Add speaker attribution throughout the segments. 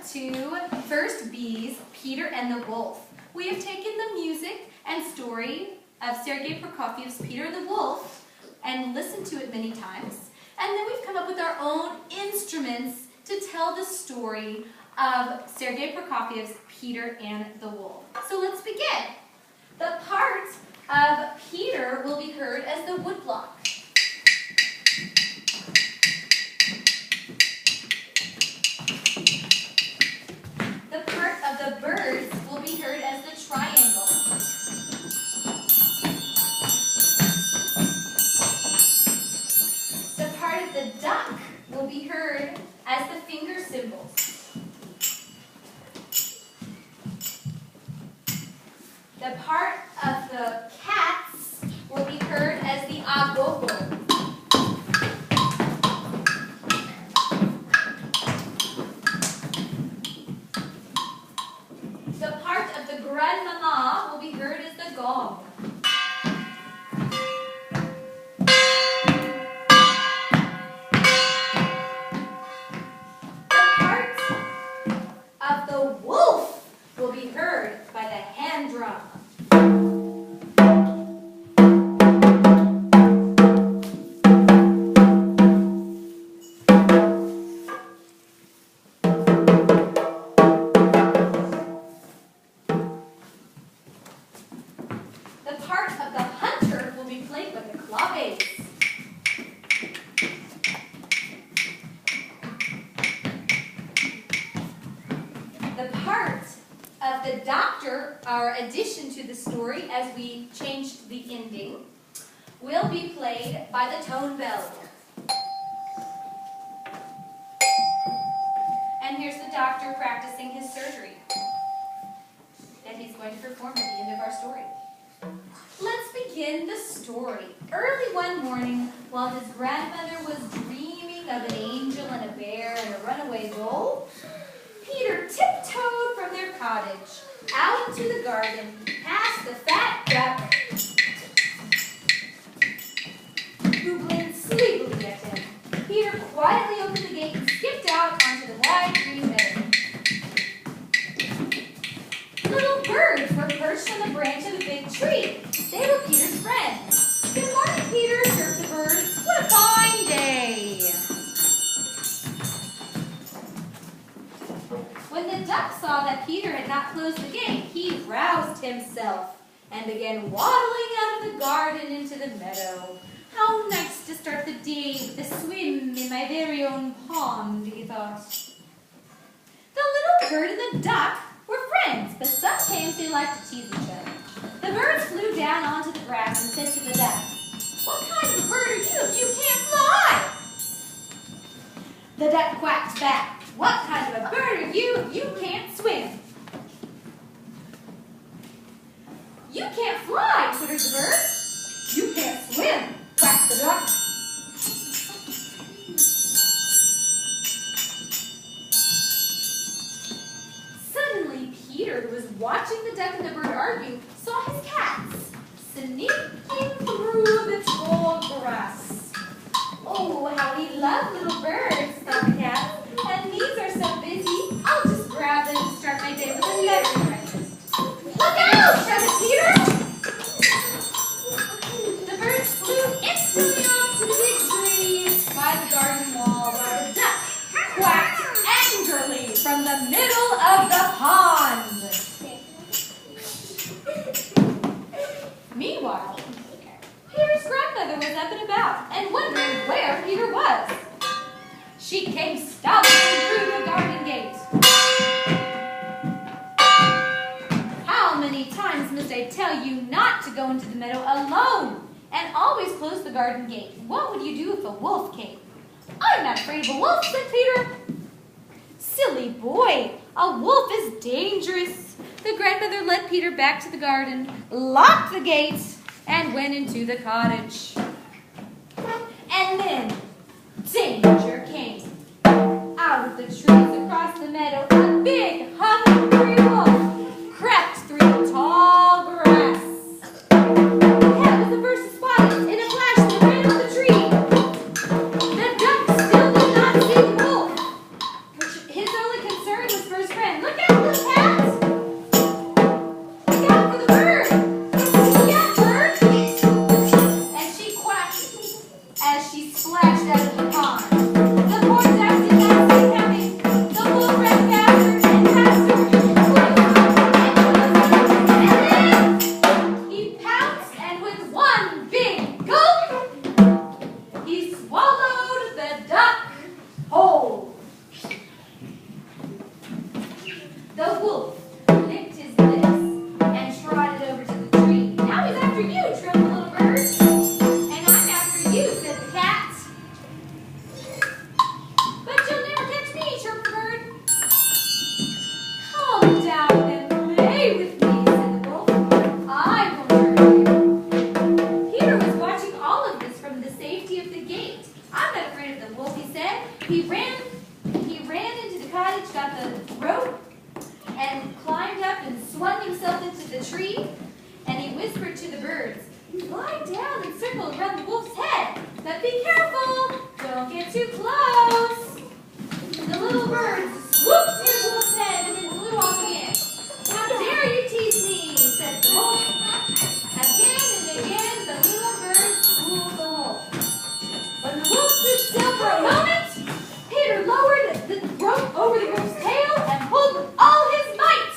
Speaker 1: to First B's Peter and the Wolf. We have taken the music and story of Sergei Prokofiev's Peter the Wolf and listened to it many times. And then we've come up with our own instruments to tell the story of Sergei Prokofiev's Peter and the Wolf. So let's begin. The part of Peter will be heard as the woodblock. The part of the birds will be heard as the triangle. The part of the duck will be heard as the finger symbols. The part of the cats will be heard as the agogo. The part of the grandmama will be heard as the gong. The part of the wolf will be heard by the hand drum. The part of the hunter will be played by the claves. The part of the doctor, our addition to the story as we changed the ending, will be played by the tone bell. And here's the doctor practicing his surgery that he's going to perform at the end of our story. Let's begin the story. Early one morning, while his grandmother was dreaming of an angel and a bear and a runaway bull, Peter tiptoed from their cottage, out into the garden, past the fat duck, who blinked sleepily at him. Peter quietly opened the gate and skipped out onto the wide green meadow. Little birds were perched on the branch of a big tree. They were Peter's friends. Good morning, Peter, chirped the birds. What a fine day. When the duck saw that Peter had not closed the gate, he roused himself and began waddling out of the garden into the meadow. How nice to start the day with a swim in my very own pond, he thought. The little bird and the duck were friends, but sometimes they liked to tease each other. The birds flew down onto the grass and said to the duck, "What kind of a bird are you if you can't fly?" The duck quacked back, "What kind of a bird are you if you can't swim?" "You can't fly," twittered the bird. "You can't swim," quacked the duck. Suddenly, Peter, who was watching the duck and the bird argue, saw his cats sneaking through the tall grass. "Oh, how we love little birds," thought the cat. "And these are so busy, I'll just grab them and start my day with a lovely breakfast." "Look out!" shouted Peter. The birds flew instantly off to the big trees by the garden wall, while the duck quacked angrily from the middle of the pond. Meanwhile, Peter's grandmother was up and about and wondering where Peter was. She came stomping through the garden gate. "How many times must I tell you not to go into the meadow alone and always close the garden gate? What would you do if a wolf came?" "I'm not afraid of a wolf," said Peter. "Silly boy, a wolf is dangerous." The grandmother led Peter back to the garden, locked the gate, and went into the cottage. And then danger came. Out of the trees across the meadow, a big, hungry wolf crept through the tall grass. The cat was the first to spot it. In a flash, they ran up the tree. The duck still did not see the wolf. His only concern was for Each got the rope and climbed up and swung himself into the tree. And he whispered to the birds, "Fly down and circle around the wolf's head, but be careful, don't get too close." The little birds swooped near the wolf's head and then flew off again. "How dare you tease me," said the wolf. Again and again the little birds fooled the wolf. When the wolf stood still for a moment, Peter lowered the rope over the wolf's tail and pulled with all his might.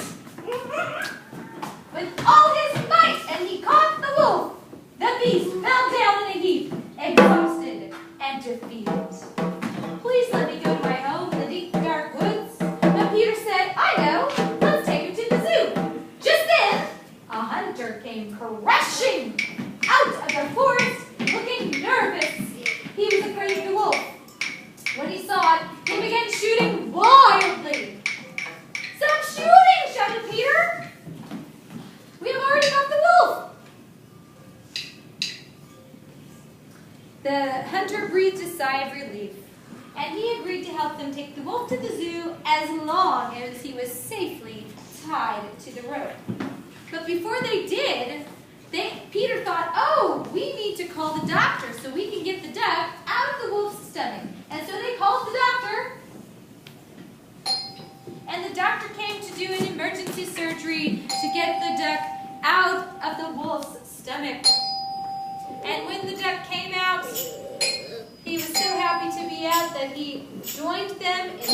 Speaker 1: With all his might, and he caught the wolf. The beast fell down in a heap, exhausted and defeated. "Please let me go to my home in the deep, dark woods." But Peter said, "I know, let's take him to the zoo." Just then, a hunter came crashing out of the forest, looking nervous. He was afraid of the wolf. When he saw it, he began shooting wildly. "Stop shooting!" shouted Peter. "We have already got the wolf." The hunter breathed a sigh of relief, and he agreed to help them take the wolf to the zoo as long as he was safely tied to the rope. But before they did, Peter thought, "Oh, we need to call the doctor so we can get the duck out of the wolf's stomach." And so they called the doctor. And the doctor came to do an emergency surgery to get the duck out of the wolf's stomach. And when the duck came out, he was so happy to be out that he joined them in